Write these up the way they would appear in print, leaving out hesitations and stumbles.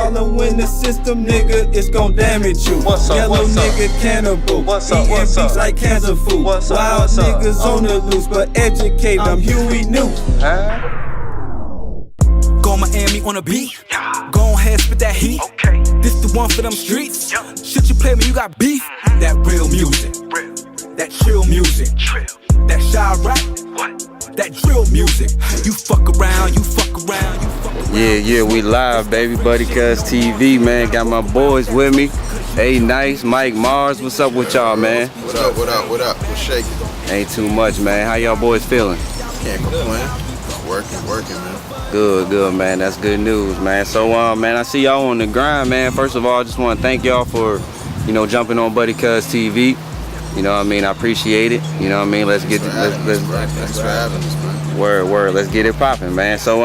Following the system, nigga, it's gon' damage you. What's up, Yellow what's up? nigga cannibal. What's up, Eating what's beats up? like cancer food. What's up, Wild what's up? niggas on the loose, but educate them. Huey knew. Go Miami on a beat. Go ahead, spit that heat. Okay. This the one for them streets. Shit you play when you got beef. That real music. That chill music. That shy rap. That drill music. You fuck around, you fuck around, you fuck around. Yeah, we live, baby. BuddyKuzzTV, man. Got my boys with me. Hey, Nyce Mike Marzz. What's up with y'all, man? What up, what up, what up? What's shaking? Ain't too much, man. How y'all boys feeling? Can't complain. Working, man. Good, man. That's good news, man. So, man, I see y'all on the grind, man. First of all, I just want to thank y'all for, jumping on BuddyKuzzTV. You know what I mean? I appreciate it. You know what I mean? Let's get Thanks for having us, man. Word. Let's get it popping, man. So,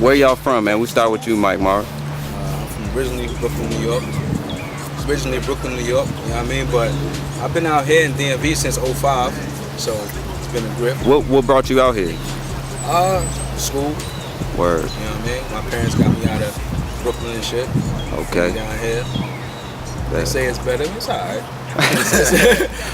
where y'all from, man? We start with you, Mike Marzz. I'm from originally Brooklyn, New York. Originally Brooklyn, New York. You know what I mean? But I've been out here in DMV since '05, so it's been a grip. What brought you out here? School. Word. You know what I mean? My parents got me out of Brooklyn and shit. Okay. Down here. They say it's better. It's alright.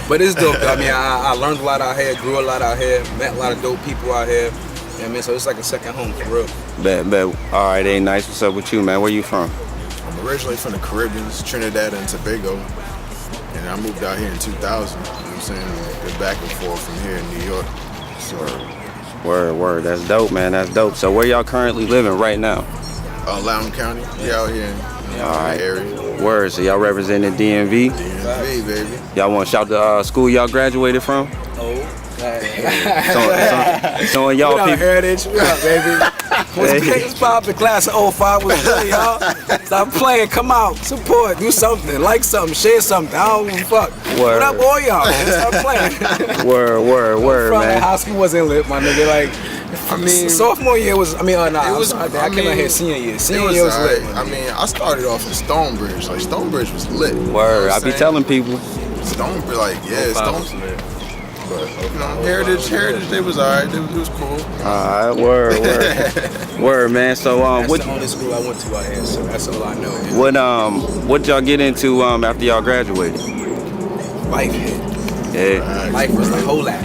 But it's dope. I mean, I learned a lot out here, grew a lot out here, met a lot of dope people out here. You know what I mean? So it's like a second home for real. Bet. All right, hey, Nyce. What's up with you, man? Where you from? I'm originally from the Caribbean, Trinidad and Tobago. And I moved out here in 2000. You know what I'm saying? Been back and forth from here in New York. So, Word. That's dope, man. That's dope. So where y'all currently living right now? Loudoun County. We out here in the area. Word. So y'all representing DMV? DMV, baby. Y'all want to shout the school y'all graduated from? So y'all We people. heritage. We out, baby. What's poppin'? Class of '05 was good, y'all. Stop playing. Come out. Support. Do something. Like something. Share something. I don't give a fuck. Word. What up, all y'all? Stop playing. Word, man. High school wasn't lit, my nigga. Like, I mean, sophomore year was. I mean, nah. it was. I came out here senior year. Senior it year was alright. lit. I mean, I started off in Stonebridge. Like, Stonebridge was lit. You know Word. what I I'm be saying? telling people. Stonebridge, like, yeah, Stonebridge. But, Heritage, they was alright. It was cool. All right, word, man. So That's what? the only school I went to out here, so that's all I know. What y'all get into after y'all graduated? Life hit. Yeah. Life was like, whole lot.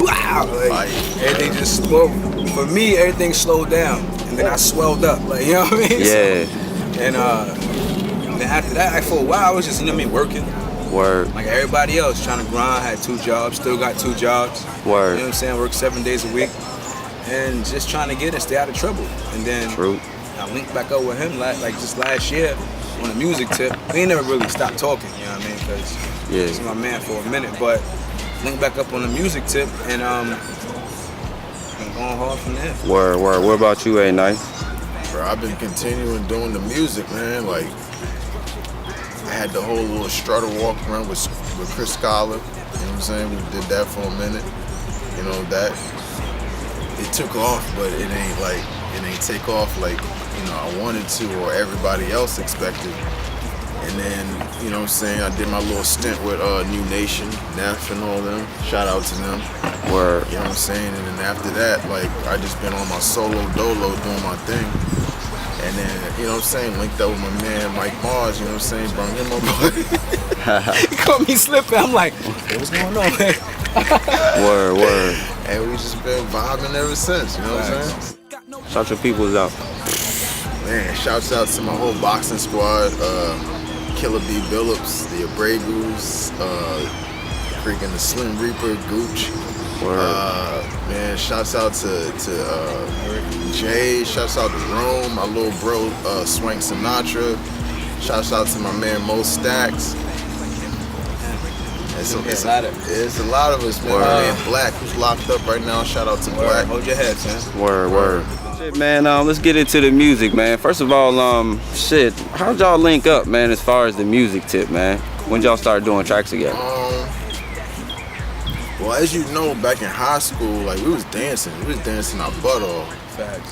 Wow. Like, everything just slowed. For me, everything slowed down, and then I swelled up. Like, you know what I mean? Yeah. So, and then after that, for a while, I was just, you know what I mean, working. Word. Like everybody else, trying to grind. Had 2 jobs, still got 2 jobs. Word. You know what I'm saying? Work 7 days a week, and just trying to get and stay out of trouble. And then I linked back up with him like just last year on a music tip. We ain't never really stopped talking. You know what I mean? Because he's my man for a minute, but linked back up on a music tip, and been going hard from there. Word. What about you, Nyce? Bro, I've been continuing doing the music, man. Like, I had the whole little strutter walk around with Chris Scholar. You know what I'm saying? We did that for a minute. You know, that it took off, but it ain't take off like, I wanted to or everybody else expected. And then, you know what I'm saying, I did my little stint with New Nation, Neff and all them. Shout out to them. Word. You know what I'm saying? And then after that, like, I just been on my solo dolo doing my thing. And then, you know what I'm saying, linked up with my man Mike Marzz, you know what I'm saying, brought him over. He caught me slipping. I'm like, hey, what's going on, man? Word. And we just been vibing ever since, you know what I'm saying? Shout your peoples out. Man, shouts out to my whole boxing squad, Killer B. Billups, the Abregus, freaking the Slim Reaper, Gooch. Man, shouts out to Jay, shouts out to Rome, my little bro Swank Sinatra, shouts out to my man Mo Stacks. It's a lot of us, man. My man Black, who's locked up right now, shout out to Black. Hold your head, man. Word. Shit, man, let's get into the music, man. First of all, how'd y'all link up, man, as far as the music tip, man? When y'all started doing tracks together? Well, as you know, back in high school, like, we was dancing our butt off.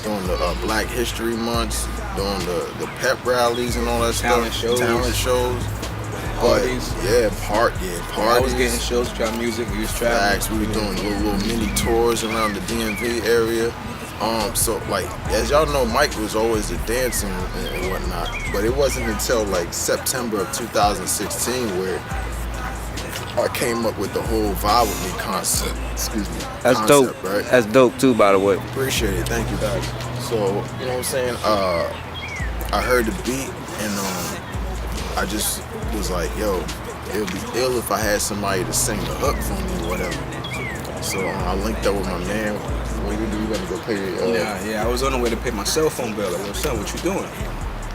Doing the Black History Months, doing the pep rallies and all that Talent stuff. Talent shows. Parties. Parties. I was getting shows with y'all music, we was traveling. We were doing little mini tours around the DMV area. So like, as y'all know, Mike was always a dancer and whatnot, but it wasn't until like September of 2016 where I came up with the whole Vibe With Me concept. Excuse me. That's concept, dope. Right? That's dope too, by the way. Appreciate it. Thank you, guys. So, you know what I'm saying? I heard the beat and I just was like, yo, it would be ill if I had somebody to sing the hook for me or whatever. So I linked up with my man. What do you do? You gotta go pay Yeah, I was on the way to pay my cell phone bill. Like, yo, son, what you doing?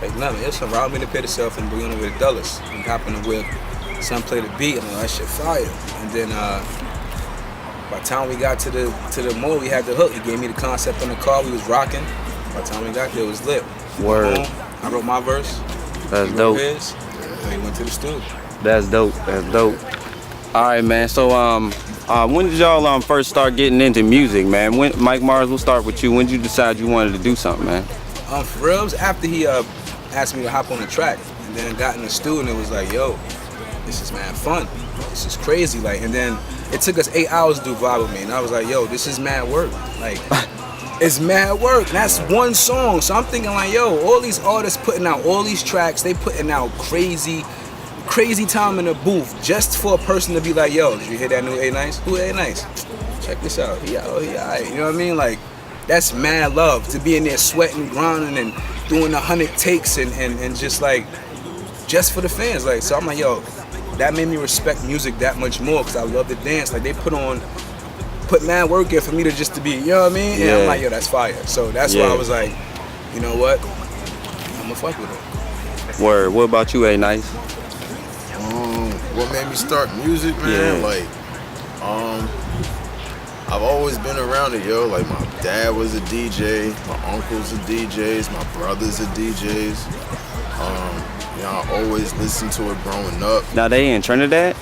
Like, nothing. Yo, son, robbed me to pay the cell phone bill. We on the way to Dulles. We hop in the whip. Son played the beat, and I'm like, that shit fire. And then by the time we got to the mall, we had the hook. He gave me the concept on the car. We was rocking. By the time we got there, it was lit. Word. I wrote my verse. That's He dope. wrote his, and we went to the studio. That's dope. That's dope. All right, man. So when did y'all first start getting into music, man? When Mike Marzz, we'll start with you. When did you decide you wanted to do something, man? For real, it was after he asked me to hop on the track, and then got in the studio, and it was like, yo, this is mad fun. This is crazy. Like, and then it took us 8 hours to do Vibe With Me, and I was like, yo, this is mad work. Like, it's mad work. And that's one song. So I'm thinking like, yo, all these artists putting out all these tracks, they putting out crazy time in the booth just for a person to be like, yo, did you hear that new Nyce? Who Nyce? Check this out. He alright. You know what I mean? Like, that's mad love to be in there sweating, grinding, and doing 100 takes and just like, just for the fans. Like, so I'm like, yo, that made me respect music that much more because I love to dance. Like, they put mad work in for me to just to be, you know what I mean? And I'm like, yo, that's fire. So that's why I was like, you know what? I'm gonna fuck with it. Word. What about you, Nyce? What made me start music, man? Yeah. Like, I've always been around it, yo. Like, my dad was a DJ, my uncles are DJs, my brothers are DJs. You know, I always listened to it growing up. Now they in Trinidad?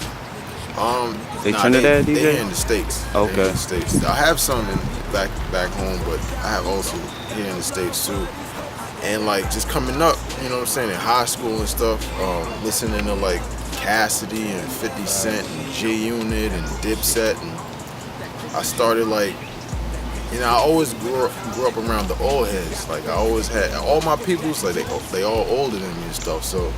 Trinidad DJ? They in the States. Okay. They in the States. I have some back home, but I have also here in the States too. And like just coming up, you know what I'm saying, in high school and stuff, listening to like Cassidy and 50 Cent and G-Unit and Dipset, and I started like, you know, I always grew up around the old heads. Like, I always had all my peoples, like they all older than me and stuff. So,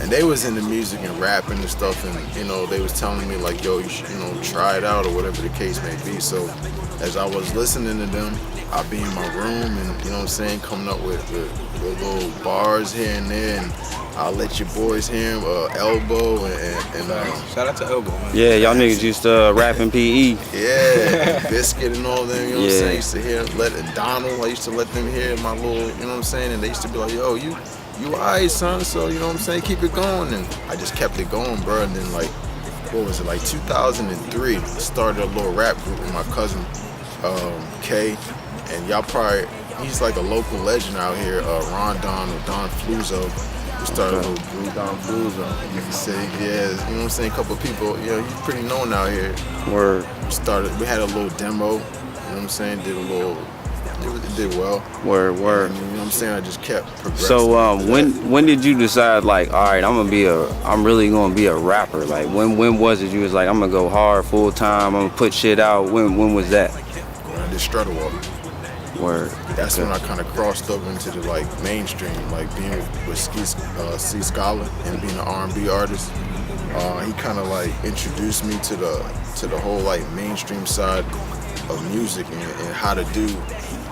and they was into music and rapping and stuff, and you know, they was telling me like, yo, you should, you know, try it out or whatever the case may be. So, as I was listening to them, I'd be in my room and, you know what I'm saying, coming up with little bars here and there, and I'll let your boys hear him, Elbow and shout out to Elbow, man. Yeah, y'all niggas used to rap in PE. Yeah, Biscuit and all them, you know what I'm saying? I used to hear Donald, I used to let them hear my little, you know what I'm saying? And they used to be like, yo, you alright, son, so, you know what I'm saying, keep it going. And I just kept it going, bro. And then, like, what was it, like 2003, I started a little rap group with my cousin, Kay. And y'all probably, he's like a local legend out here, Ron Don or Don Fluzzo. We started a little group, Don Fluzzo. You can say, yeah, you know what I'm saying? A couple of people, you know, he's pretty known out here. Word. We had a little demo, you know what I'm saying? It did well. Word. And, you know what I'm saying? I just kept progressing. So when did you decide like, all right, I'm really gonna be a rapper? Like when was it you was like, I'm gonna go hard full time, I'm gonna put shit out? When was that? When I did Strutter Walk. Word. That's when I kind of crossed over into the like mainstream, like being with C Scholar and being an R&B artist. He kind of like introduced me to the whole like mainstream side of music and how to do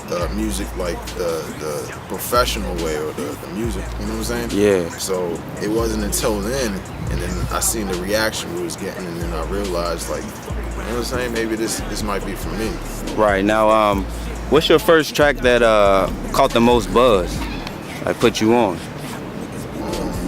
the music like the professional way or the music, you know what I'm saying? Yeah. So it wasn't until then, and then I seen the reaction we was getting, and then I realized like, you know what I'm saying? Maybe this might be for me. Right. Now, what's your first track that caught the most buzz? Like put you on?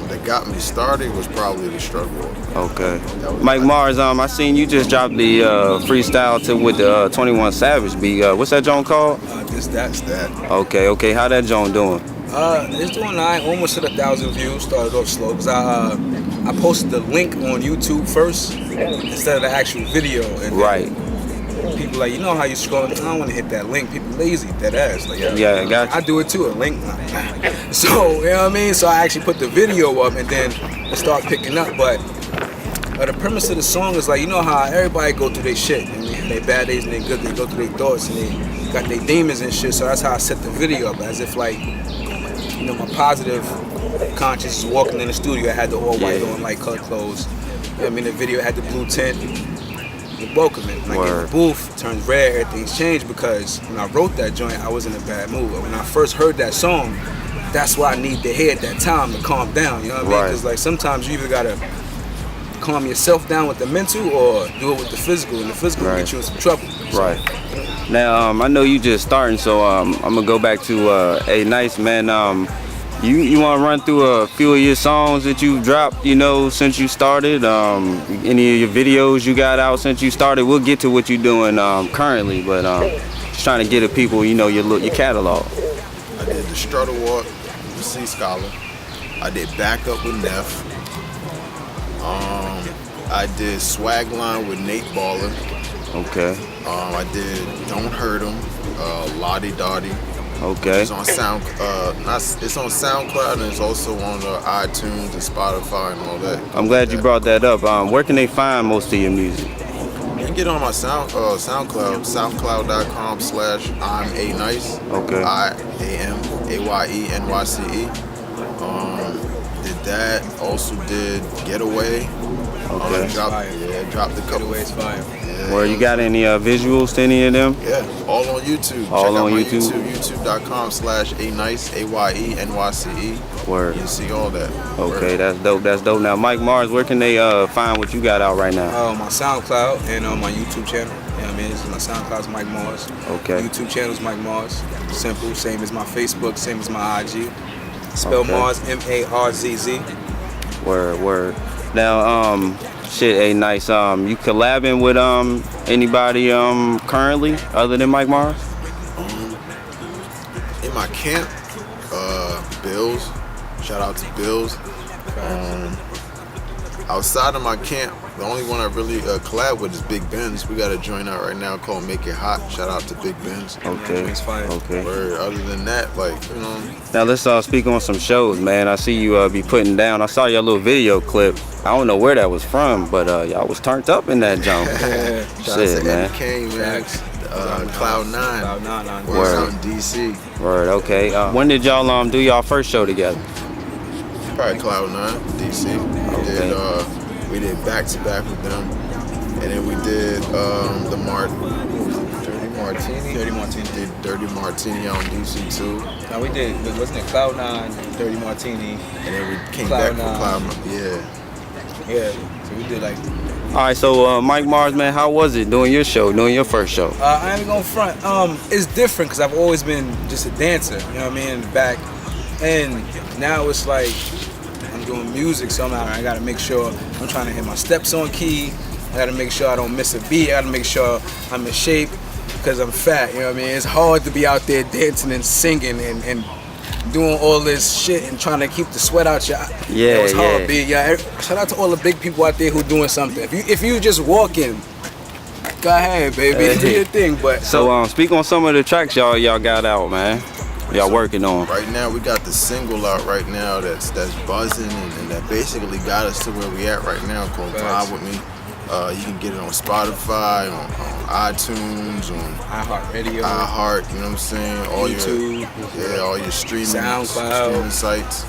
That got me started was probably the Struggle. Okay. Mike Marzz, I seen you just dropped the freestyle with the 21 Savage beat. What's that joint called? That's that. Okay. How that joint doing? It's doing alright. Almost hit 1,000 views. Started off slow because I posted the link on YouTube first instead of the actual video. And right. People like, you know how you scrolling? I don't want to hit that link. People lazy, that ass. Like, yeah, I got you. I do it too, a link. So, you know what I mean? So I actually put the video up and then it start picking up. But the premise of the song is like, you know how everybody go through their shit. And they bad days and they good, they go through their thoughts and got their demons and shit. So that's how I set the video up, as if like, you know, my positive conscious is walking in the studio. I had the all white on, light colored clothes. You know what I mean? The video had the blue tint. You're welcoming. When I get in the booth, it turns red, everything's changed, because when I wrote that joint, I was in a bad mood. When I first heard that song, that's what I need to hear at that time to calm down. You know what I mean? Because like sometimes you either gotta calm yourself down with the mental or do it with the physical, and the physical will get you in some trouble. So, right. Now, I know you just starting, so I'm gonna go back to Nyce, man. You want to run through a few of your songs that you've dropped, you know, since you started? Any of your videos you got out since you started? We'll get to what you're doing currently, but just trying to get the people, you know, your catalog. I did the Strutter Walk with C Scholar. I did Back Up with Neff. I did Swag Line with Nate Baller. Okay. I did Don't Hurt 'Em, Lottie Dottie. Okay. It's on it's on SoundCloud, and it's also on iTunes and Spotify and all that. I'm glad you brought that up. Where can they find most of your music? You can get on my SoundCloud, soundcloud.com/I'm A Nyce. Okay. IAMAYENYCE. Did that. Also did Getaway. Okay. Dropped a couple. Getaway's fire. Where you got any visuals to any of them? Yeah, all on YouTube. All Check out on my YouTube? YouTube.com/ANyce, AYENYCE. Word. You can see all that. Okay, that's dope. That's dope. Now, Mike Marzz, where can they find what you got out right now? My SoundCloud and on my YouTube channel. You know what I mean? My SoundCloud's Mike Marzz. Okay. YouTube channel's Mike Marzz. Simple, same as my Facebook, same as my IG. Spell Okay. Marzz, M-A-R-Z-Z. Word. Now, shit, Nyce. You collabing with anybody currently other than Mike Marzz? In my camp, Bills. Shout out to Bills. Outside of my camp, the only one I really collab with is Big Benz. We got a joint out right now called Make It Hot. Shout out to Big Benz. Okay. It's fire. Okay. Other than that, like, you know. Now let's speak on some shows, man. I see you be putting down. I saw your little video clip. I don't know where that was from, but y'all was turned up in that jump. Shout out Shit, to man. Eddie Kane, man. Cloud9. Cloud9. Word. Out in DC. Word. Okay. When did y'all do y'all first show together? Probably Cloud9, DC. Okay. We did back to back with them, and then we did the Dirty Martini. Did Dirty Martini on DC too. Now we did, wasn't it Cloud9, Dirty Martini? And then we came back for Cloud9. Yeah. So we did like. All right. So Mike Marzz, man, how was it doing your first show? I ain't gonna front. It's different because I've always been just a dancer. You know what I mean? In the back, and now it's like I'm doing music, so I gotta make sure I'm trying to hit my steps on key. I gotta make sure I don't miss a beat. I gotta make sure I'm in shape because I'm fat. You know what I mean? It's hard to be out there dancing and singing and doing all this shit and trying to keep the sweat out your eye. Yeah, it's hard, B. Yeah. Shout out to all the big people out there who doing something. If you just walking, go ahead, baby, do your thing. But so speak on some of the tracks y'all got out, man. Y'all working on. Right now we got the single out right now that's buzzing and that basically got us to where we at right now, called Vibe With Me. You can get it on Spotify, on iTunes, on iHeartRadio, you know what I'm saying? All YouTube, all your streaming sites.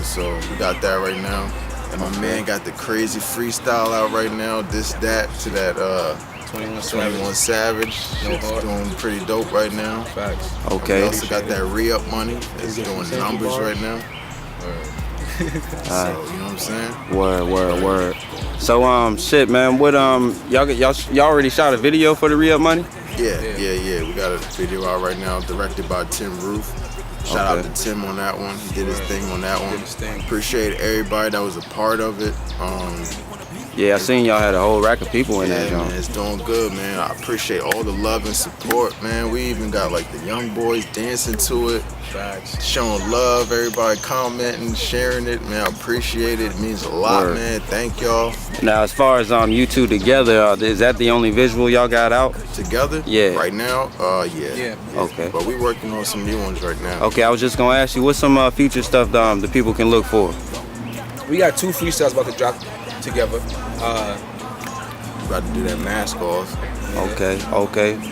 So we got that right now. And my man got the crazy freestyle out right now, this, that, to that 21 Savage. It's doing pretty dope right now. Facts. Okay. We also got that re-up money. It's doing numbers right now. So, you know what I'm saying? Word. So shit, man. What y'all already shot a video for the re-up money? Yeah. We got a video out right now, directed by Tim Roof. Shout out to Tim on that one. He did his thing on that one. Appreciate everybody that was a part of it. Yeah, I seen y'all had a whole rack of people in that joint. Man, it's doing good, man. I appreciate all the love and support, man. We even got like the young boys dancing to it, showing love, everybody commenting, sharing it, man. I appreciate it. It means a lot, man. Thank y'all. Now, as far as you two together, is that the only visual y'all got out? Together? Yeah. Right now? Yeah. Okay. But we working on some new ones right now. Okay, I was just gonna ask you, what's some future stuff the people can look for? We got 2 freestyles about to drop together. About to do that mask off. Okay.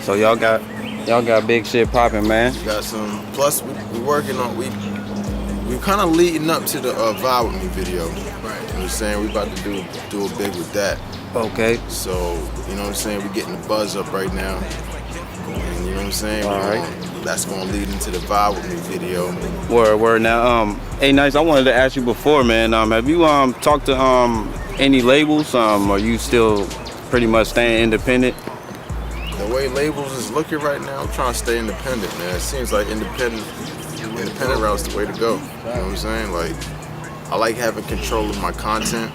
So y'all got Y'all got big shit popping, man. We got some. Plus, we working on we kind of leading up to the Vibe With Me video. Right. You know what I'm saying? We about to do a big with that. Okay. So you know what I'm saying? We getting the buzz up right now. And you know what I'm saying? All right. That's gonna lead into the Vibe With Me video. Word. Now, hey, Nyce, I wanted to ask you before, man. Have you talked to any labels? Are you still pretty much staying independent? The way labels is looking right now, I'm trying to stay independent, man. It seems like independent route's the way to go. You know what I'm saying? Like, I like having control of my content.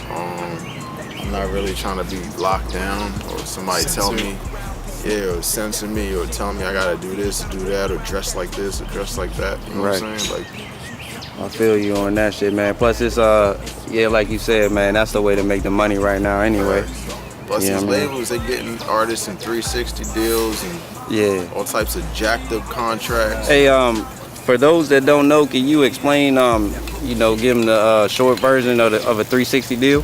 I'm not really trying to be locked down or somebody tell me, or censor me or tell me I gotta do this or do that or dress like this or dress like that. You know what I'm saying? Like, I feel you on that shit, man. Plus, it's yeah, like you said, man, that's the way to make the money right now, anyway. Right. Plus, these labels, they getting artists in 360 deals and all types of jacked up contracts. Hey, for those that don't know, can you explain, you know, give them the short version of a 360 deal?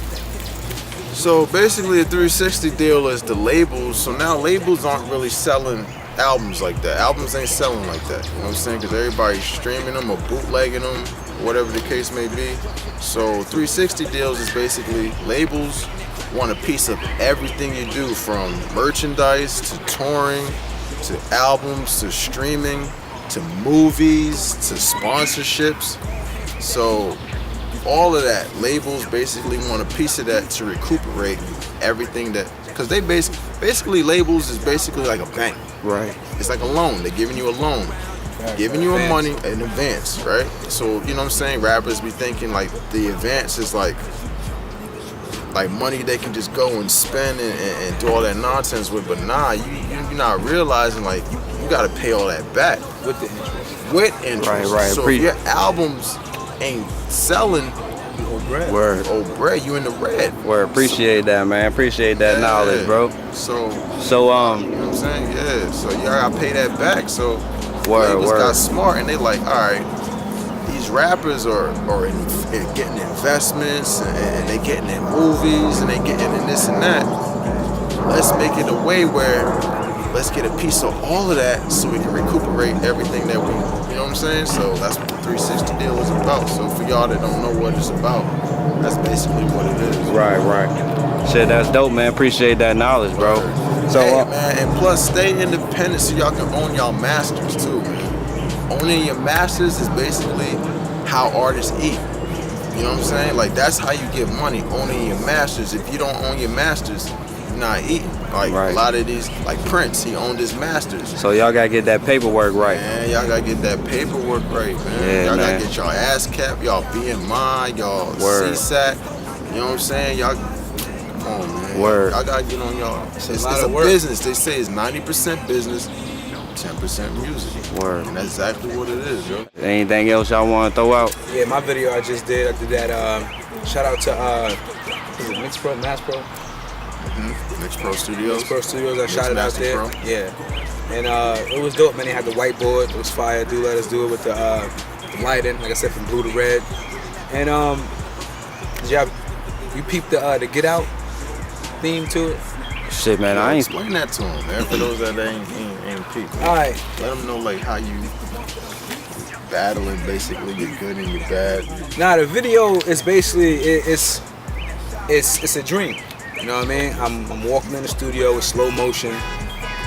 So basically, a 360 deal is the labels. So now labels aren't really selling albums like that. Albums ain't selling like that. You know what I'm saying? Because everybody's streaming them or bootlegging them, whatever the case may be. So 360 deals is basically labels want a piece of everything you do, from merchandise to touring to albums to streaming to movies to sponsorships. So all of that, labels basically want a piece of that to recuperate everything that, because they basically labels is basically like a bank. Right. It's like a loan. They're giving you a loan, giving you a money in advance, right? So you know what I'm saying? Rappers be thinking like the advance is like money they can just go and spend and do all that nonsense with, but nah, you're not realizing like you gotta pay all that back with the interest. With interest. Right. So if your albums ain't selling, Word. bread, you in the red. Word. Appreciate that, man. Appreciate that knowledge, bro. So you know what I'm saying? Yeah. So you gotta pay that back. So labels got smart and they like, all right, these rappers are getting investments and they getting in movies and they getting in this and that. Let's make it a way where let's get a piece of all of that so we can recuperate everything that we, you know what I'm saying? So that's what the 360 deal is about. So for y'all that don't know what it's about, that's basically what it is. Right. Shit, that's dope, man. Appreciate that knowledge, bro. So, hey, man, and plus stay independent so y'all can own y'all masters too, man. Owning your masters is basically how artists eat. You know what I'm saying? Like, that's how you get money, owning your masters. If you don't own your masters, you're not eating. Like, a lot of these, like Prince, he owned his masters. So y'all gotta get that paperwork right. Man, y'all gotta get that paperwork right, man. Yeah, y'all man. gotta get y'all ASCAP, y'all BMI, y'all CSAC. You know what I'm saying? Y'all, come on, man. Word. Y'all gotta get on y'all. It's a business. They say it's 90% business, 10% music. Word. And that's exactly what it is, yo. Anything else y'all want to throw out? Yeah, my video I just did. I did that. Shout out to is it Mix Pro, Mass Pro? Mix Pro Studios. Mix Pro Studios. I shot it out there. Pro. Yeah, and it was dope, man. They had the whiteboard. It was fire. Do let us do it with the lighting, like I said, from blue to red. And you peeped the Get Out theme to it? Shit, man, I ain't explain that to them, man. For those that ain't peeped. All right. Let them know like how you battling basically your good and your bad. Nah, the video is basically it's a dream. You know what I mean? I'm walking in the studio with slow motion.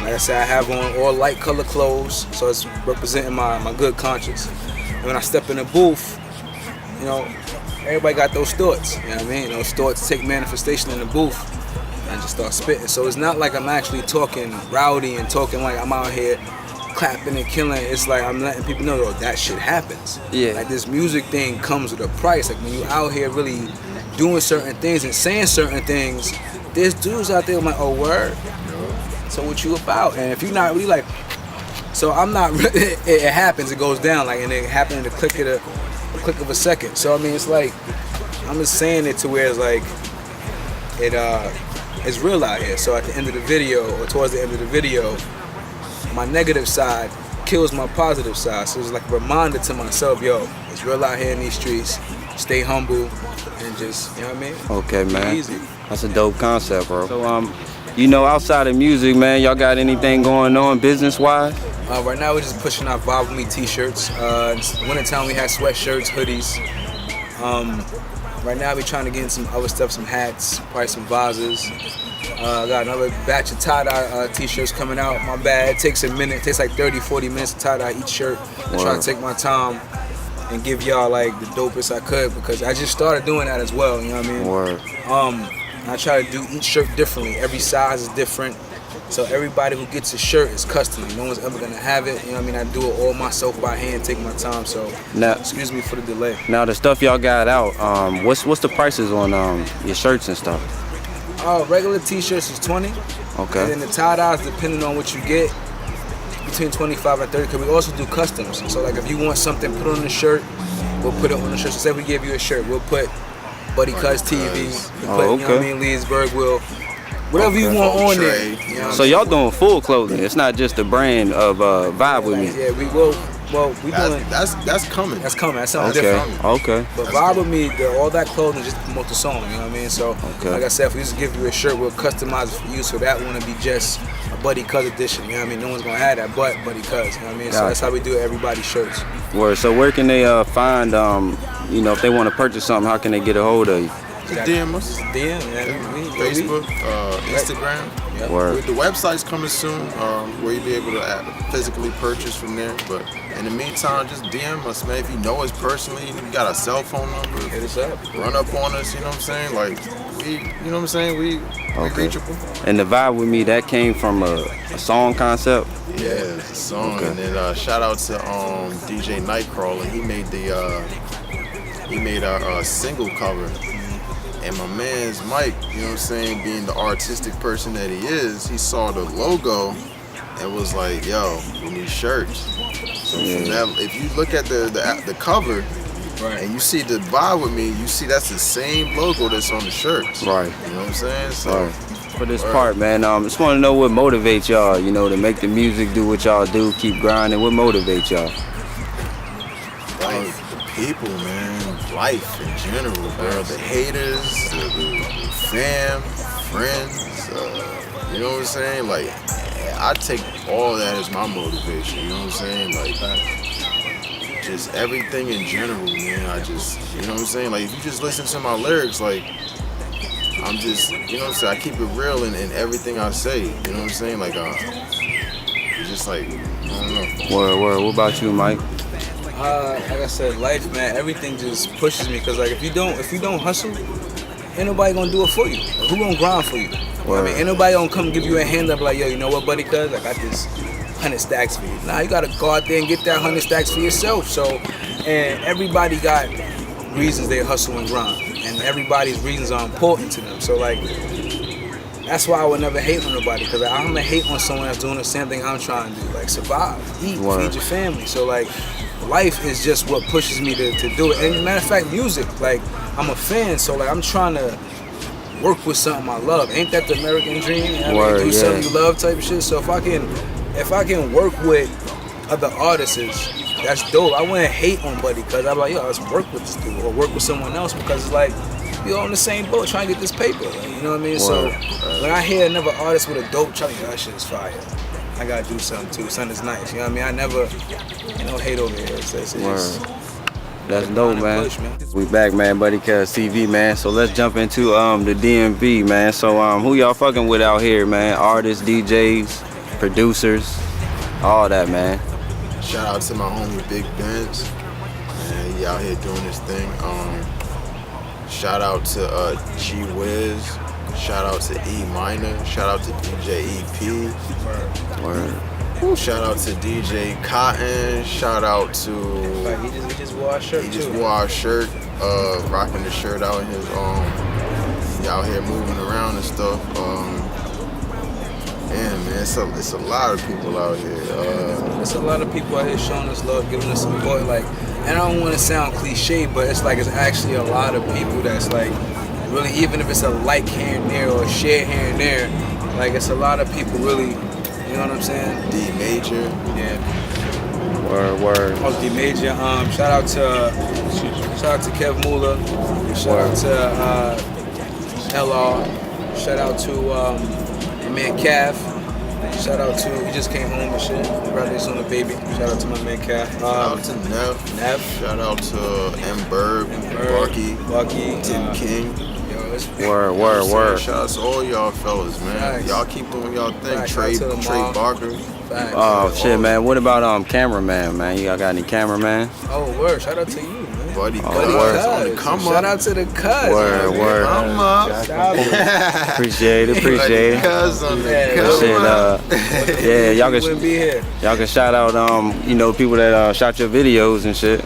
Like I said, I have on all light color clothes, so it's representing my good conscience. And when I step in the booth, you know, everybody got those thoughts. You know what I mean? Those thoughts take manifestation in the booth and just start spitting. So it's not like I'm actually talking rowdy and talking like I'm out here clapping and killing. It's like I'm letting people know that shit happens. Yeah. Like this music thing comes with a price. Like when you out here really doing certain things and saying certain things, there's dudes out there like, oh, word? So what you about? And if you're not really like, so I'm not really, it happens, it goes down, like, and it happened in the click of a second. So I mean, it's like, I'm just saying it to where it's like, it's real out here. So at the end of the video, or towards the end of the video, my negative side kills my positive side. So it's like a reminder to myself, yo, it's real out here in these streets. Stay humble and just, you know what I mean? Okay, man. Easy. That's a dope concept, bro. So You know, outside of music, man, y'all got anything going on business-wise? Right now we're just pushing our Vibe With Me t-shirts. Wintertime we have sweatshirts, hoodies. Right now we're trying to get in some other stuff, some hats, probably some vases. I got another batch of tie-dye t-shirts coming out. My bad, it takes a minute. It takes like 30, 40 minutes to tie-dye each shirt. I try to take my time and give y'all like the dopest I could because I just started doing that as well, you know what I mean? Word. I try to do each shirt differently. Every size is different. So everybody who gets a shirt is custom. No one's ever gonna have it. You know what I mean? I do it all myself by hand, take my time. So now, excuse me for the delay. Now the stuff y'all got out, what's the prices on your shirts and stuff? Regular t-shirts is 20. Okay. And then the tie-dyes, depending on what you get, between 25 and 30. Cause we also do customs. So like if you want something put on the shirt, we'll put it on the shirt. So say we give you a shirt, we'll put BuddyKuzzTV. We'll put, you know what I mean, Leesburg. We'll whatever you want on there. You know so y'all doing full clothing. It's not just the brand of Vibe With Me. Yeah, we will. Well, we doing. That's coming. That's coming. That's something different. Okay. But Vibe With Me, all that clothing just to promote the song. You know what I mean? So, like I said, if we just give you a shirt, we'll customize it for you. So that one will be just a Buddy Cuz edition. You know what I mean? No one's gonna have that, but Buddy Cuz. You know what I mean? So that's how we do everybody's shirts. Word. So where can they find? You know, if they want to purchase something, how can they get a hold of you? Just DM us. DM, Facebook, Instagram. Yep. Word. The website's coming soon, where you'll be able to physically purchase from there. But in the meantime, just DM us, man. If you know us personally, we got our cell phone number. Hit us up. Run up on us, you know what I'm saying? Like, you know what I'm saying? We reachable. And the Vibe With Me, that came from a song concept? Yeah, it's a song. Okay. And then shout out to DJ Nightcrawler. He made our single cover. And my man's Mike, you know what I'm saying, being the artistic person that he is, he saw the logo and was like, yo, we need shirts. So from that, if you look at the cover and you see the Vibe With Me, you see that's the same logo that's on the shirts. Right. You know what I'm saying? So for this part, man, just want to know what motivates y'all, you know, to make the music, do what y'all do, keep grinding. What motivates y'all? People, man, life in general, bro. The haters, the fam, friends, you know what I'm saying? Like, I take all that as my motivation, you know what I'm saying? Like, just everything in general, man. I just, you know what I'm saying? Like, if you just listen to my lyrics, like, I'm just, you know what I'm saying? I keep it real in everything I say, you know what I'm saying? Like, it's just like, I don't know. Word. What about you, Mike? Like I said, life, man, everything just pushes me. Cause like if you don't hustle, ain't nobody gonna do it for you. Who gonna grind for you? I mean, ain't nobody gonna come give you a hand up like, yo, you know what, buddy, cuz I got this 100 stacks for you. Nah, you gotta go out there and get that 100 stacks for yourself. So, and everybody got reasons they hustle and grind, and everybody's reasons are important to them. So like, that's why I would never hate on nobody, because I'm gonna hate on someone that's doing the same thing I'm trying to do, like survive, eat, feed your family. So like, life is just what pushes me to do it. And matter of fact, music, like, I'm a fan, so like I'm trying to work with something I love. Ain't that the American dream? You know, do something you love type of shit. So if I can work with other artists, that's dope. I wouldn't hate on Buddy, because I'm like, yo, let's work with this dude or work with someone else, because it's like, you're on the same boat trying to get this paper, like, you know what I mean? So when I hear another artist with a dope track, that shit is fire. I gotta do something too. Something is nice. You know what I mean? I never, hate over here. It's that's dope, man. We back, man. BuddyKuzzTV, man. So let's jump into the DMV, man. So who y'all fucking with out here, man? Artists, DJs, producers, all that, man. Shout out to my homie Big Benz, man. He out here doing his thing. Shout out to G Wiz. Shout out to E Minor. Shout out to DJ EP. Shout out to DJ Cotton. Shout out to. He just wore our shirt. He just wore our shirt. Rocking the shirt out in his he out here moving around and stuff. Man, it's a lot of people out here. It's a lot of people out here showing us love, giving us support. Like, and I don't want to sound cliche, but it's like it's actually a lot of people that's like. Really, even if it's a like here and there or a share here and there, like it's a lot of people really, you know what I'm saying? D Major. Yeah. Word. Oh, D Major. Shout out to Kev Muller. Shout out to LR. Shout out to My man Cav. Shout out to, he just came home and shit. Congratulations on the baby. Shout out to my man Cav. Shout out to Nev. Shout out to M. Berg, Bucky, Tim King. Word. Shout out to all y'all fellas, man. Facts. Y'all keep doing y'all thing. Facts. Trey Shout out to the mom. Barker. Facts. Oh shit, man. What about cameraman, man? Y'all got any cameraman? Oh, word. Shout out to you, man. Buddy Buddy Cuz on the Cuz. come Shout up. out to the Cuz. Word. Come up. Appreciate it. Buddy Cuz on the come Shit, up. yeah, y'all Wouldn't can be here. shout out people that shot your videos and shit.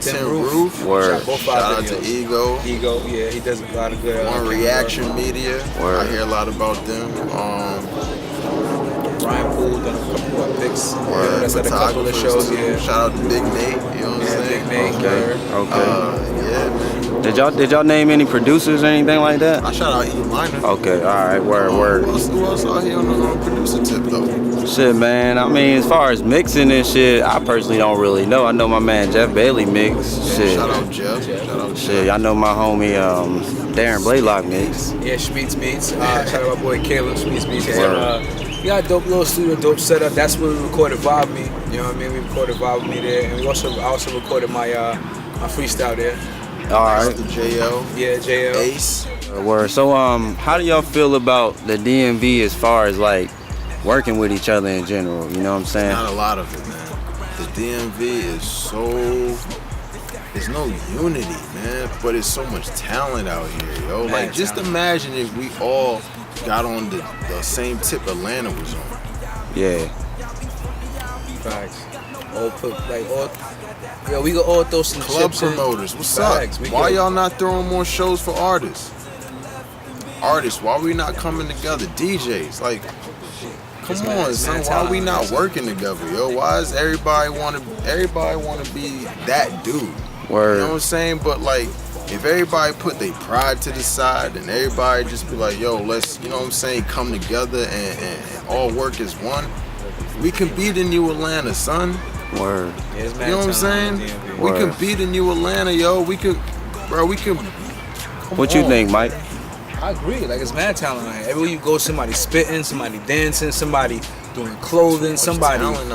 Tim Roof. Word. Both Shout our out to videos. Ego. Ego, yeah, he does a lot of good. One Reaction Media. Word. I hear a lot about them. Brian Poole done a couple more pics. Word. That's at a couple of shows, Photographers, yeah. Shout out to Big Nate. You know what I'm Yeah, saying? Big Nate. Okay. Yeah, man. Did y'all name any producers or anything like that? I shout out E Minor. Okay, alright, word. Who else out here on the producer tip though? Shit, man. I mean, as far as mixing and shit, I personally don't really know. I know my man Jeff Bailey mix. Shit. Shout out Jeff. Shout out Shit, y'all know my homie Darren Blaylock mix. Yeah, Schmeets Beats. Shout out my boy Caleb, Schmeets Beats. We got a dope little studio, dope setup. That's where we recorded Vibe Me. You know what I mean? We recorded Vibe Me there. And I also recorded my freestyle there. Alright. to JL. Yeah, JL. Ace. Word. So how do y'all feel about the DMV as far as like working with each other in general? You know what I'm saying? Not a lot of it, man. The DMV is so, there's no unity, man, but it's so much talent out here, yo. Like, just imagine if we all got on the same tip Atlanta was on. Yeah. Facts. Yo, we could all throw some Club chips in. promoters, what's Facts. up? Why y'all not throwing more shows for artists? Why we not coming together? DJs, like, come on, son. Why we not working together, yo? Why is everybody wanna be that dude? Word. You know what I'm saying? But like, if everybody put their pride to the side and everybody just be like, yo, let's, you know what I'm saying, come together and all work as one, we can beat the new Atlanta, son. Word. Yeah, You know what I'm saying? We Word. can beat the new Atlanta, yo. We can. What you think, Mike? I agree. Like, it's mad talent. Like, everywhere you go, somebody spitting, somebody dancing, somebody doing clothing, somebody balling,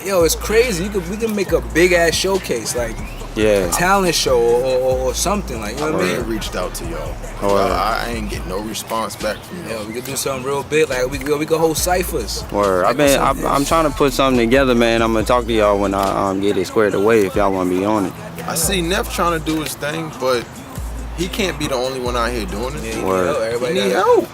yo, it's crazy. We can make a big ass showcase, like a talent show or something, like, you know what I mean? I reached out to y'all. I ain't get no response back from y'all. Yeah, we could do something real big. Like we could hold ciphers. Word. I'm trying to put something together, man. I'm gonna talk to y'all when I get it squared away if y'all want to be on it. I see Neff trying to do his thing, but he can't be the only one out here doing it. Yeah, Word. We need help.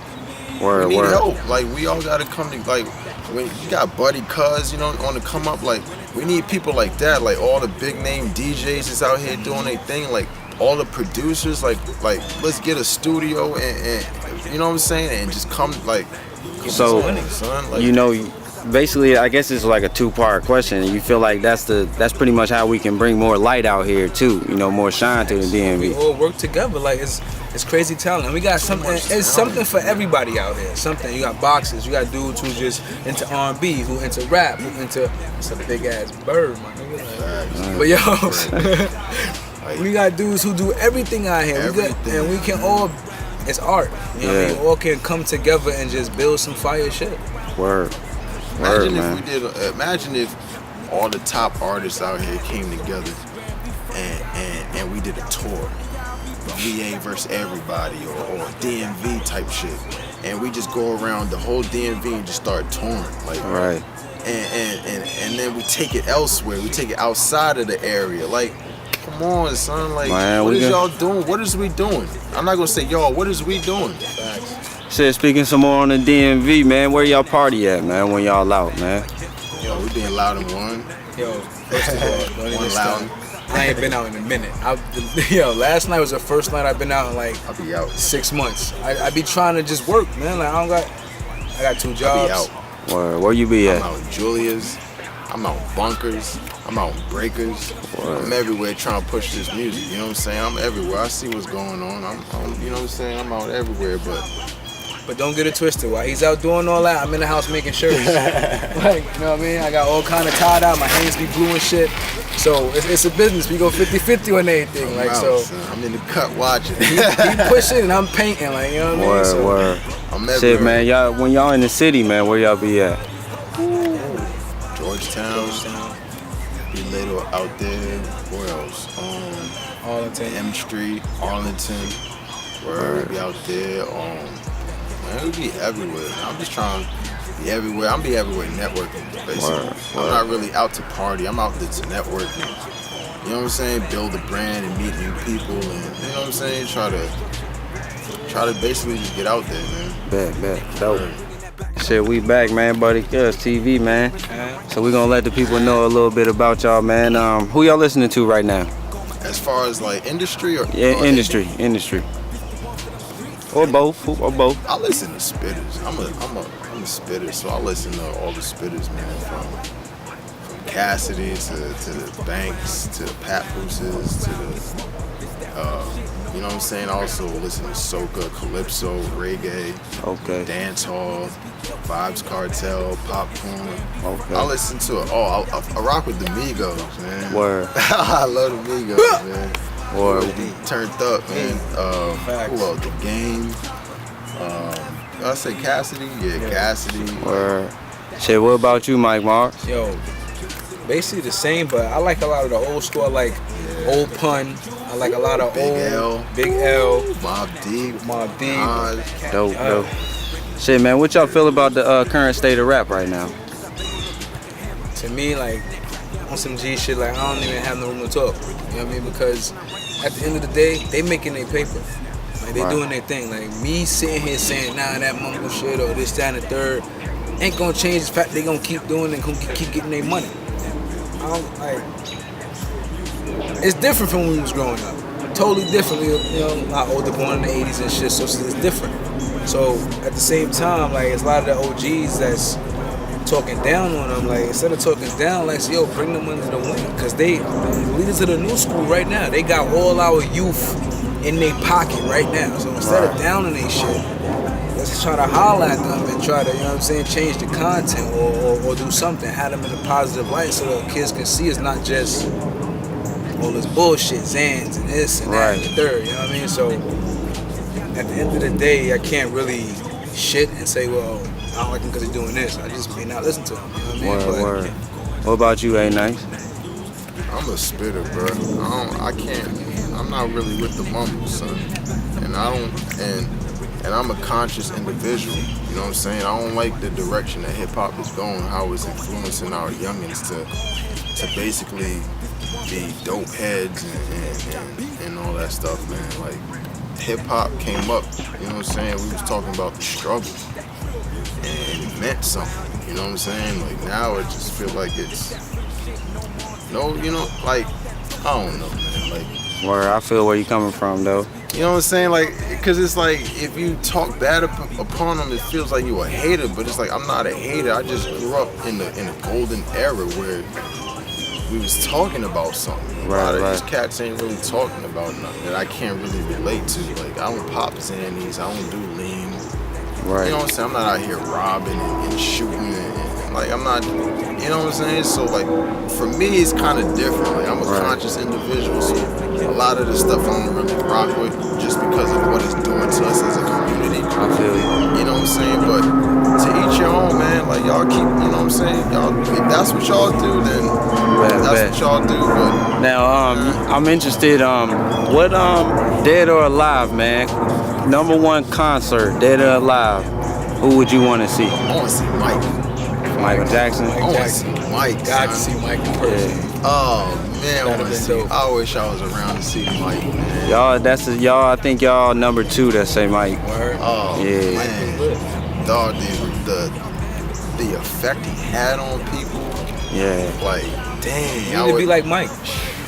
Word. We need help. Like, we all gotta come to, like, when you got BuddyKuz, you know, on the come up, like, we need people like that. Like, all the big name DJs is out here doing their thing. Like, all the producers, like let's get a studio and you know what I'm saying, and just come, like, So, son. Like, you know, basically, I guess it's like a two-part question. You feel like that's pretty much how we can bring more light out here too. You know, more shine to the We DMV. all work together. Like, it's crazy talent. We got something. It's something for everybody out here. Something. You got boxers. You got dudes who just into R&B, who into rap, who into. It's a big ass bird, my nigga. But yo, we got dudes who do everything out here. And we can all. It's art. You know what I mean? We all can come together and just build some fire shit. Word. Imagine if all the top artists out here came together and we did a tour. VA versus everybody or DMV type shit. And we just go around the whole DMV and just start touring. Like, right. And then we take it elsewhere. We take it outside of the area. Like, come on, son. Like, man, what is y'all doing? What is we doing? I'm not gonna say y'all. What is we doing? Shit, speaking some more on the DMV, man. Where y'all party at, man? When y'all out, man? Yo, we being loud and one. Yo, first of all, don't even loud. I ain't been out in a minute. Last night was the first night I've been out in like I'll be out 6 months. I be trying to just work, man. Like, I got 2 jobs. I'll be out. Where you be at? I'm out in Julia's. I'm out in Bunkers. I'm out in Breakers. I'm everywhere trying to push this music. You know what I'm saying? I'm everywhere. I see what's going on. I'm you know what I'm saying? I'm out everywhere, But don't get it twisted. While he's out doing all that, I'm in the house making shirts. Like, you know what I mean? I got all kind of tie-dye. My hands be blue and shit. So it's a business. We go 50-50 on everything. Like, so I'm in the cut watching. he pushing and I'm painting. Like, you know what I mean? Word. I'm Shit, everywhere. man, when y'all in the city, man, where y'all be at? Georgetown. Be later out there. Where else? Arlington. M Street, Arlington. Where we be out there. Man, we be everywhere. I'm just trying to be everywhere. I'm be everywhere networking, basically. I'm not really out to party. I'm out there to network. And, you know what I'm saying? Build a brand and meet new people, and you know what I'm saying? Try to basically just get out there, man. Bet. Dope. Shit, we back, man. BuddyKuzzTV, man. So we gonna let the people know a little bit about y'all, man. Who y'all listening to right now? As far as like industry or industry. Or both. I listen to spitters. I'm a spitter, so I listen to all the spitters, man. From Cassidy to the Banks to the Pat Bruces to the you know what I'm saying? I also listen to soca, calypso, reggae, dancehall, Vibes Cartel, popcorn. I listen to it all. I rock with the Migos, man. Word. I love the Migos, man. Word. Be turned up, man. Who else? The Game. Did I say Cassidy? Yeah, Cassidy. Word. Shit, what about you, Mike Marzz? Yo, basically the same, but I like a lot of the old school. I like Old Pun. I like a lot of Big L, Mobb Deep. Dope. Shit, man, what y'all feel about the current state of rap right now? To me, like, on some G shit, like, I don't even have no room to talk. You know what I mean? Because at the end of the day, they making their paper. Like, they doing their thing. Like, me sitting here saying, nah, that mumble shit or this, that, and the third ain't gonna change the fact they gonna keep doing it and keep getting their money. It's different from when we was growing up. Totally different. You know, a lot older, born in the 80s and shit, so it's different. So at the same time, like, it's a lot of the OGs that's talking down on them. Like, instead of talking down, like, yo, bring them under the wing. Because the leaders of the new school right now, they got all our youth in their pocket right now. So instead of downing their shit, let's try to holler at them and try to, you know what I'm saying, change the content or do something, have them in a positive light so the kids can see it's not just all this bullshit, Zans and this and that and the third, you know what I mean? So at the end of the day, I can't really shit and say, well, I don't like him because he's doing this. I just may not listen to him, you know what I mean? Word. What about you, Nyce? I'm a spitter, bro. I'm not really with the mumble, son. And I'm a conscious individual, you know what I'm saying? I don't like the direction that hip-hop is going, how it's influencing our youngins to basically be dope heads and all that stuff, man. Like, hip-hop came up, you know what I'm saying? We was talking about the struggle, and it meant something, you know what I'm saying? Like, now it just feel like it's, like, I don't know, man. Like, Word, I feel where you coming from, though. You know what I'm saying? Like, because it's like, if you talk bad upon them, it feels like you're a hater, but it's like, I'm not a hater. I just grew up in a golden era where we was talking about something. A lot of these cats ain't really talking about nothing that I can't really relate to. Like, I don't pop Xannies, I don't do lean. Right. You know what I'm saying? I'm not out here robbing and shooting and like, I'm not, you know what I'm saying? So, like, for me, it's kind of different. Like, I'm a conscious individual, so a lot of the stuff I don't really rock with just because of what it's doing to us as a community. I feel you. You know what I'm saying? But to each your own, man. Like, y'all keep, you know what I'm saying? Y'all, if that's what y'all do, then that's what y'all do. But now, I'm interested, what, dead or alive, man? #1 concert, dead or alive, who would you want to see? I want to see Mike. Michael Jackson? I want to see Mike. Got to see Mike in person. Oh, man, I want to see. I wish I was around to see Mike, man. Y'all, I think y'all #2 that say Mike. Oh, yeah. Man. Dog, the effect he had on people. Yeah. Like, dang. You need to be like Mike.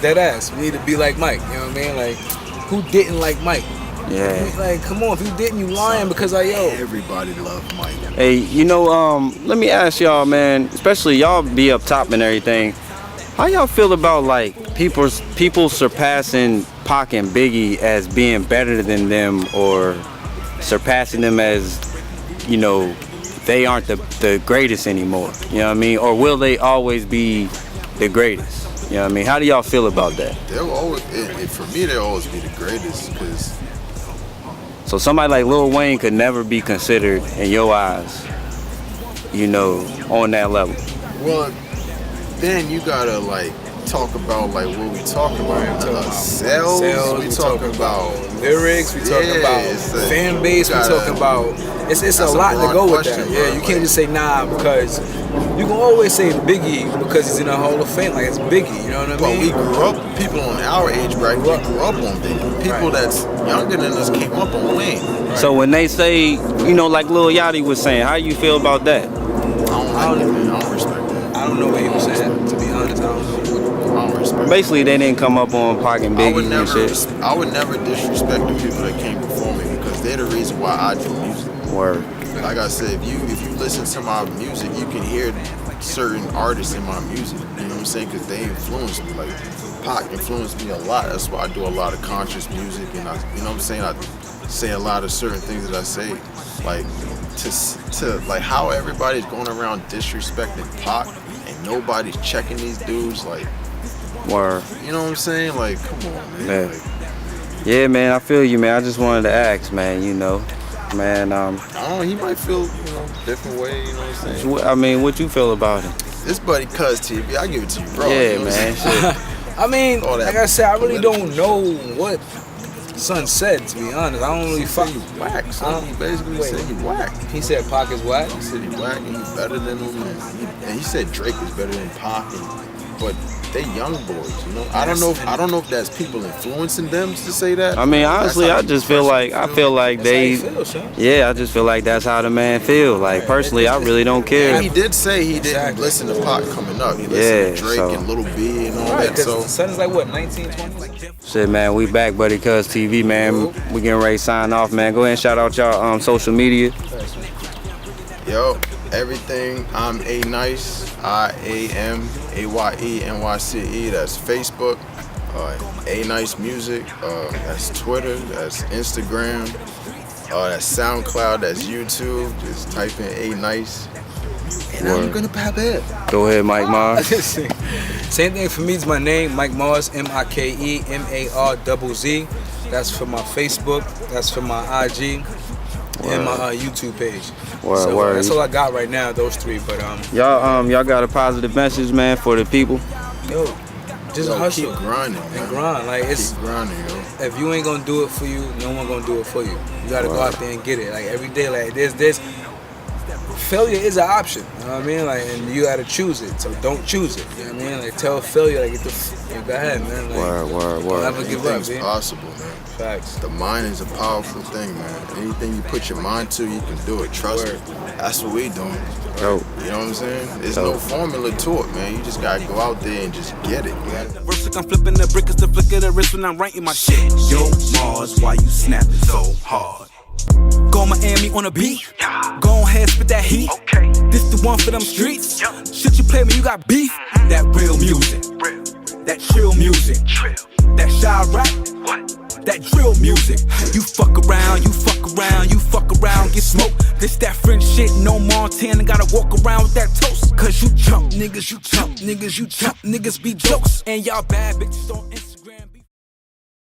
Dead ass. We need to be like Mike. You know what I mean? Like, who didn't like Mike? Yeah. Like, come on. If you didn't, you lying because everybody loved Mike. Hey, you know, let me ask y'all, man, especially y'all be up top and everything. How y'all feel about, like, people surpassing Pac and Biggie as being better than them or surpassing them as, you know, they aren't the greatest anymore? You know what I mean? Or will they always be the greatest? You know what I mean? How do y'all feel about that? They'll always, for me, they'll always be the greatest. Cause So somebody like Lil Wayne could never be considered in your eyes, you know, on that level. well, then you gotta like talk about like what we talking about. Sales. We talking about lyrics. We talking about fan base. We talking about. It's a lot to go with that. Yeah, you can't just say nah because you can always say Biggie because he's in the Hall of Fame. Like it's Biggie, you know what I But mean? we grew up, people on our age bracket, we grew up on Biggie. People that's younger than us came up on Wayne. So when they say, you know, like Lil Yachty was saying, how you feel about that? I don't like that, man. I don't respect that. I don't know what he was saying. To be honest, I don't respect. Basically, they didn't come up on Pac and Biggie and shit. I would never disrespect the people that came before me because they're the reason why I do music. Word. Like I said, if you listen to my music, you can hear certain artists in my music. You know what I'm saying? Because they influenced me. Like Pac influenced me a lot. That's why I do a lot of conscious music, and you know what I'm saying? I say a lot of certain things that I say, like to like how everybody's going around disrespecting Pac and nobody's checking these dudes. Like, Word. you know what I'm saying? Like, come on, man. Yeah. Like, Yeah, man, I feel you, man. I just wanted to ask, man, you know. Man, I don't know, he might feel, you know, different way, you know what I'm saying? I mean, what you feel about him? This BuddyKuzzTV, I give it to you, bro. Yeah, you know man. Shit. I mean, All that like I said, I really don't know what Son said, to be honest. I don't really fuck. He whack, son. He basically said he whack. He said Pac is whack? He said he whack and he's better than him. And he said Drake is better than Pac. But they young boys, you know. I don't know if that's people influencing them to say that. I mean, honestly, I just feel like they. Yeah, I just feel like that's how the man feel. Like personally, I really don't care. And he did say he didn't listen to Pac coming up. He listened to Drake and Lil B and all that. So Son's like what, 19, 20? Shit, man, we back, BuddyKuzzTV, man. We getting ready to sign off, man. Go ahead and shout out y'all social media. Yo, everything. I'm A Nyce, IAMAYENYCE. That's Facebook. A Nyce Music. That's Twitter. That's Instagram. That's SoundCloud. That's YouTube. Just type in A Nyce. And I'm gonna pop it. Go ahead, Mike Marzz. Same thing for me. It's my name, Mike Marzz, MikeMarzz. That's for my Facebook. That's for my IG. And my YouTube page. So that's all I got right now, those three. But y'all got a positive message, man, for the people. Yo, just hustle, keep grinding, and grind. Like it's keep grinding, yo. If you ain't gonna do it for you, no one gonna do it for you. You gotta go out there and get it. Like every day, like there's failure is an option. You know what I mean? Like, and you gotta choose it. So don't choose it. You know what I mean? Like tell failure, like go ahead, man. Like, word. Never give up, Anything's possible, man. Facts. The mind is a powerful thing, man. Anything you put your mind to, you can do it. Trust me. That's what we doing. Yo. You know what I'm saying? There's no formula to it, man. You just gotta go out there and just get it. Verse like I'm flipping the brick, it's the flick of the wrist when I'm writing my shit. Yo, Mars, why you snapping so hard? Go Miami on a beat. Go ahead, spit that heat. This the one for them streets. Shit you play when you got beef. That real music. That chill music. That shy rap. That drill music. You fuck around, get smoked. This that French shit, no Montana. Gotta walk around with that toast. Cause you chump niggas, niggas be jokes. And y'all bad bitches don't